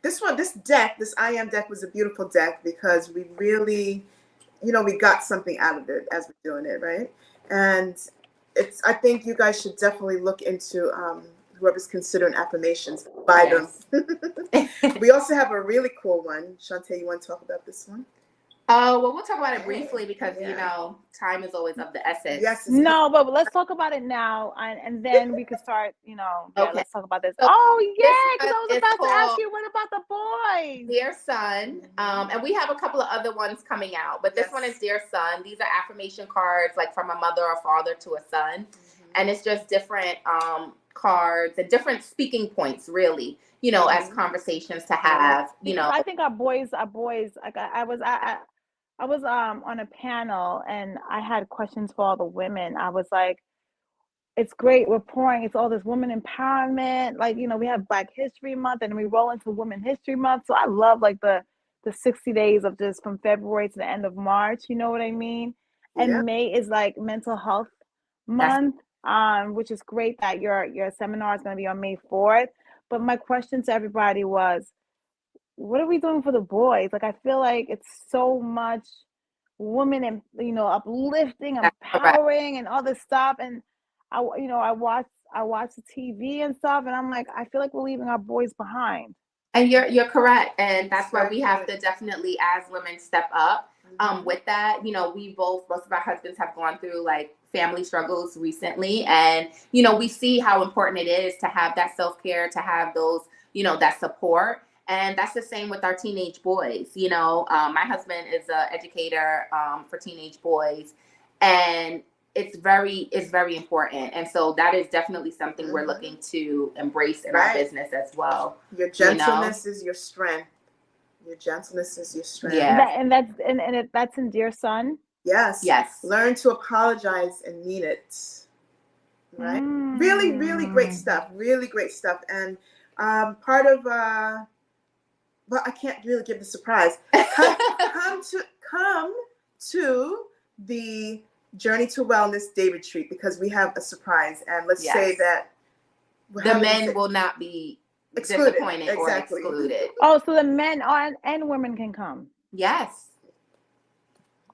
this I Am deck was a beautiful deck, because we really, we got something out of it as we're doing it, right? And I think you guys should definitely look into whoever's considering affirmations, buy them. We also have a really cool one. Shantae, you want to talk about this one? Well, we'll talk about it briefly, because time is always of the essence. Yes. No, but let's talk about it now, and then we can start. Okay. Let's talk about this. So because I was about to ask you, what about the boys? Dear Son, and we have a couple of other ones coming out, but this one is Dear Son. These are affirmation cards, like from a mother or father to a son, and it's just different cards and different speaking points, really. As conversations to have. I think our boys. Like I was on a panel, and I had questions for all the women. I was like, it's great. We're pouring. It's all this women empowerment. Like, we have Black History Month, and we roll into Women History Month. So I love like the 60 days of just from February to the end of March. You know what I mean? And May is like Mental Health Month, which is great that your seminar is going to be on May 4th. But my question to everybody was, what are we doing for the boys? Like, I feel like it's so much women and, uplifting, empowering, and all this stuff. And I watch the TV and stuff, and I'm like, I feel like we're leaving our boys behind. And you're correct. And that's why we have to definitely, as women, step up with that. You know, both of our husbands have gone through like family struggles recently. And, you know, we see how important it is to have that self-care, to have those, you know, that support. And that's the same with our teenage boys. You know, my husband is an educator for teenage boys, and it's very important. And so that is definitely something we're looking to embrace in our business as well. Your gentleness is your strength. Your gentleness is your strength. Yeah. And that's in Dear Son. Yes. Yes. Learn to apologize and mean it. Right. Really, really great stuff. Really great stuff. And part of well, I can't really give the surprise. Come to the Journey to Wellness Day Retreat, because we have a surprise. And let's say that the men will not be disappointed or excluded. Oh, so the men and women can come. Yes.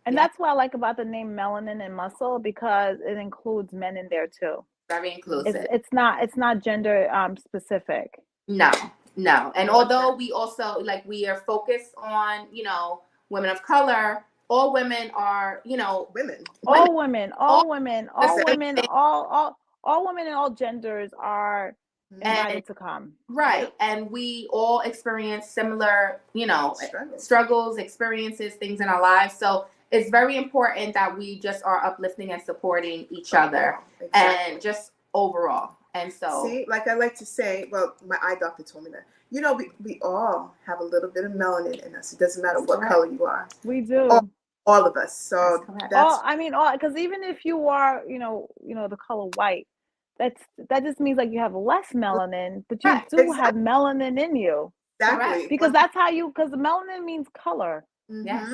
And that's what I like about the name Melanin and Muscle, because it includes men in there too. Very inclusive. It's not gender specific. No. And although we also we are focused on, you know, women of color, all women are, you know, all women and all genders are invited to come. Right. And we all experience similar, you know, struggles, experiences, things in our lives. So it's very important that we just are uplifting and supporting each other and just overall. And so, see, like I like to say, well, my eye doctor told me that, you know, we all have a little bit of melanin in us. It doesn't matter what color you are. We do. All of us. So that's because even if you are, you know, the color white, that just means like you have less melanin, but you do have melanin in you. Exactly. Because that's how because the melanin means color. Yes.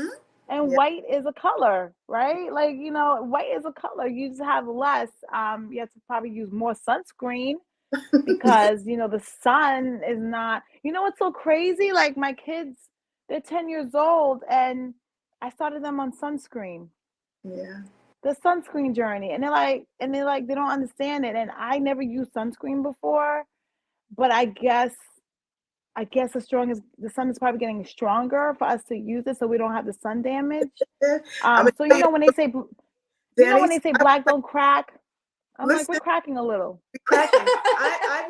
And white is a color, right? Like, you know, white is a color. You just have less. You have to probably use more sunscreen because, you know, the sun is not, you know, what's so crazy? Like my kids, they're 10 years old and I started them on sunscreen. Yeah. The sunscreen journey. And they're like, they don't understand it. And I never used sunscreen before, but I guess the sun is probably getting stronger for us to use it so we don't have the sun damage. So you know when they say black don't crack, I'm like, we're cracking a little. I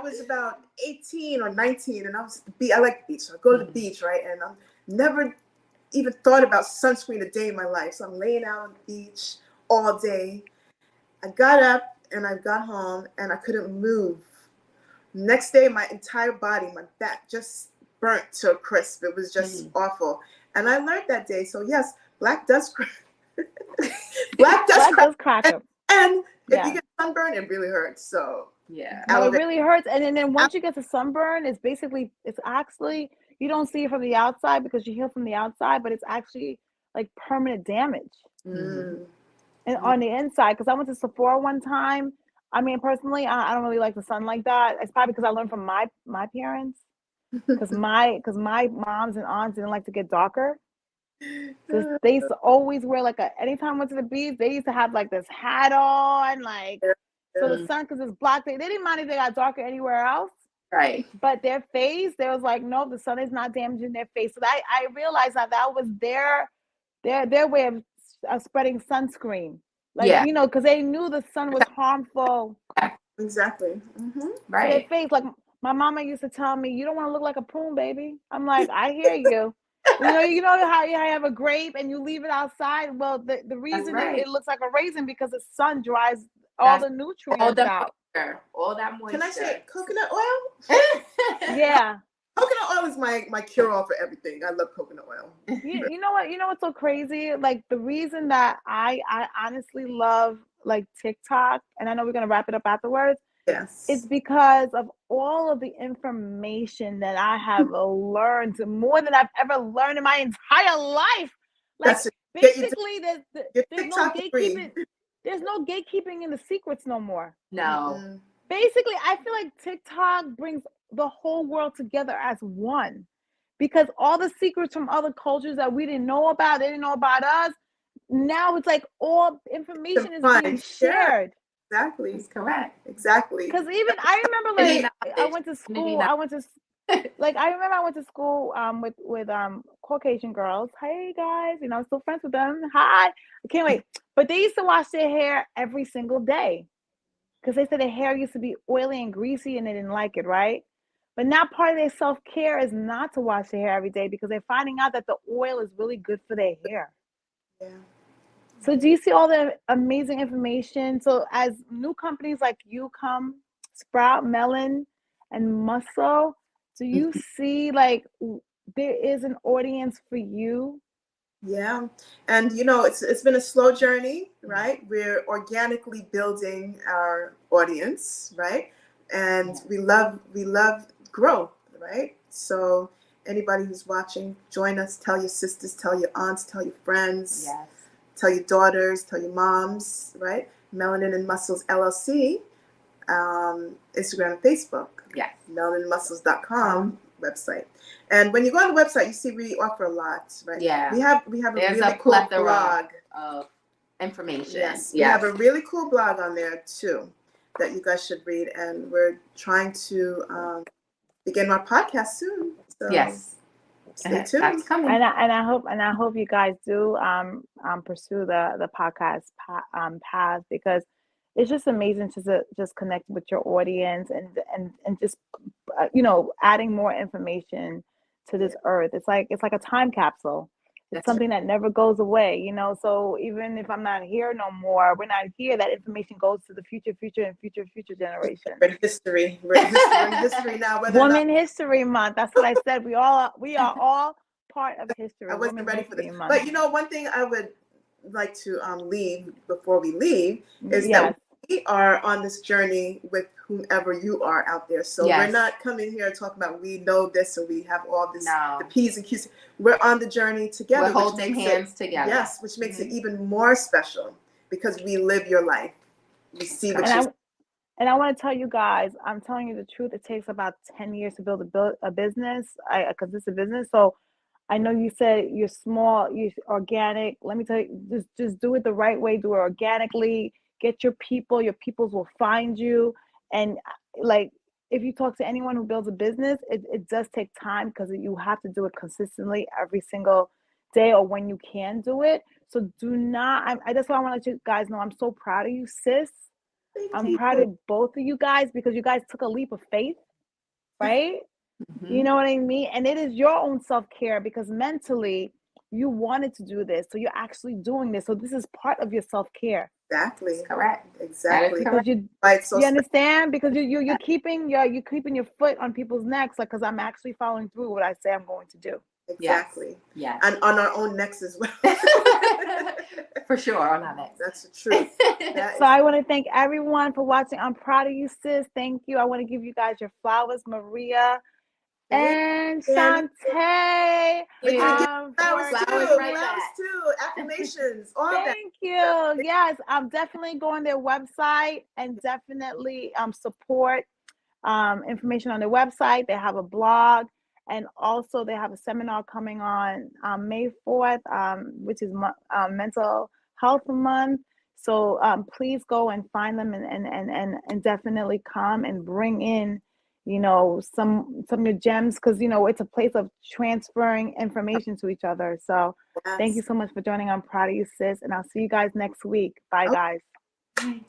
was about 18 or 19 and I like the beach. So I go to the beach, right? And I'm never even thought about sunscreen a day in my life. So I'm laying out on the beach all day. I got up and I got home and I couldn't move. Next day, my entire body, my back just burnt to a crisp. It was just awful. And I learned that day. So yes, black does crack. black does crack. And if you get sunburn, it really hurts. So no, it really hurts. And then once you get the sunburn, it's actually, you don't see it from the outside because you heal from the outside, but it's actually like permanent damage. And on the inside, because I went to Sephora one time. I mean, personally, I don't really like the sun like that. It's probably because I learned from my parents. Because my moms and aunts didn't like to get darker. They used to always wear anytime I went to the beach, they used to have like this hat on, so the sun, because it's black, they didn't mind if they got darker anywhere else. Right. But their face, they was like, no, the sun is not damaging their face. So I realized that was their way of spreading sunscreen. You know, because they knew the sun was harmful. Exactly. Right. To their face. Like my mama used to tell me, you don't want to look like a prune, baby. I'm like, I hear you. You know how you have a grape and you leave it outside? Well, the reason it looks like a raisin because the sun dries all the nutrients out. All that moisture. Can I say coconut oil? Yeah. Coconut oil is my cure-all for everything. I love coconut oil. You know what? You know what's so crazy? Like the reason that I honestly love like TikTok, and I know we're gonna wrap it up afterwards. Yes. It's because of all of the information that I have learned, more than I've ever learned in my entire life. Like basically, there's no gatekeeping. There's no gatekeeping in the secrets no more. No. Basically, I feel like TikTok brings the whole world together as one, because all the secrets from other cultures that we didn't know about, they didn't know about us. Now it's like all information is being shared. Exactly. That's correct. Exactly. Because even I remember, like, I went to school. Like I remember I went to school with Caucasian girls. Hey guys, you know, I'm still friends with them. Hi, I can't wait. But they used to wash their hair every single day because they said their hair used to be oily and greasy and they didn't like it, right? But now part of their self-care is not to wash their hair every day because they're finding out that the oil is really good for their hair. Yeah. So do you see all the amazing information? So as new companies like you come, Sprout, Melon, and Muscle, do you see like there is an audience for you? Yeah. And you know, it's been a slow journey, right? We're organically building our audience, right? And we love growth, right? So anybody who's watching, join us, tell your sisters, tell your aunts, tell your friends. Yes. Tell your daughters, tell your moms, right? Melanin and Muscles LLC, Instagram and Facebook. Yes. melaninandmuscles.com website. And when you go on the website, you see we offer a lot, right? Yeah. We have There's a really a cool plethora blog of information. Yes. We have a really cool blog on there too that you guys should read. And we're trying to begin our podcast soon. So Yes. stay tuned. That's coming. And I hope you guys do pursue the podcast path because it's just amazing to just connect with your audience and just you know, adding more information to this earth. It's like a time capsule. It's That's something that never goes away, you know. So even if I'm not here no more, we're not here, that information goes to the future generation. We're in history. We're in history now. Women History Month. That's what I said. We are all part of history. I wasn't Women's ready for this. History Month. But you know, one thing I would like to leave before we leave is Yes. that we are on this journey with whomever you are out there. So Yes. we're not coming here talking about we know this and we have all this, No. the P's and Q's. We're on the journey together. We're holding hands together. Yes, which makes it even more special because we live your life. We see what you And I want to tell you guys, I'm telling you the truth. It takes about 10 years to build a business, because it's a business. So I know you said you're small, you're organic. Let me tell you, just do it the right way. Do it organically. Get your people. Your peoples will find you. And like, if you talk to anyone who builds a business, it does take time because you have to do it consistently every single day or when you can do it. So do not, I that's why I want to let you guys know I'm so proud of you, sis. I'm proud of both of you guys because you guys took a leap of faith, right? Mm-hmm. You know what I mean? And it is your own self-care because mentally you wanted to do this. So you're actually doing this. So this is part of your self-care. Exactly. Correct. Exactly. Because you understand? Because you're keeping your foot on people's necks, like, because I'm actually following through what I say I'm going to do. Exactly. Yeah. And on our own necks as well. For sure, on our necks. That's the truth. So I want to thank everyone for watching. I'm proud of you, sis. Thank you. I want to give you guys your flowers, Maria and Shantae. We're gonna give flowers too. Affirmations. All that. Thank you. Yes, I'm definitely going to their website and definitely support information on their website. They have a blog. And also they have a seminar coming on May 4th, which is Mental Health Month. So please go and find them and definitely come and bring in, you know, some of your gems because, you know, it's a place of transferring information to each other. So Thank you so much for joining. I'm proud of you, sis. And I'll see you guys next week. Bye, guys. Bye.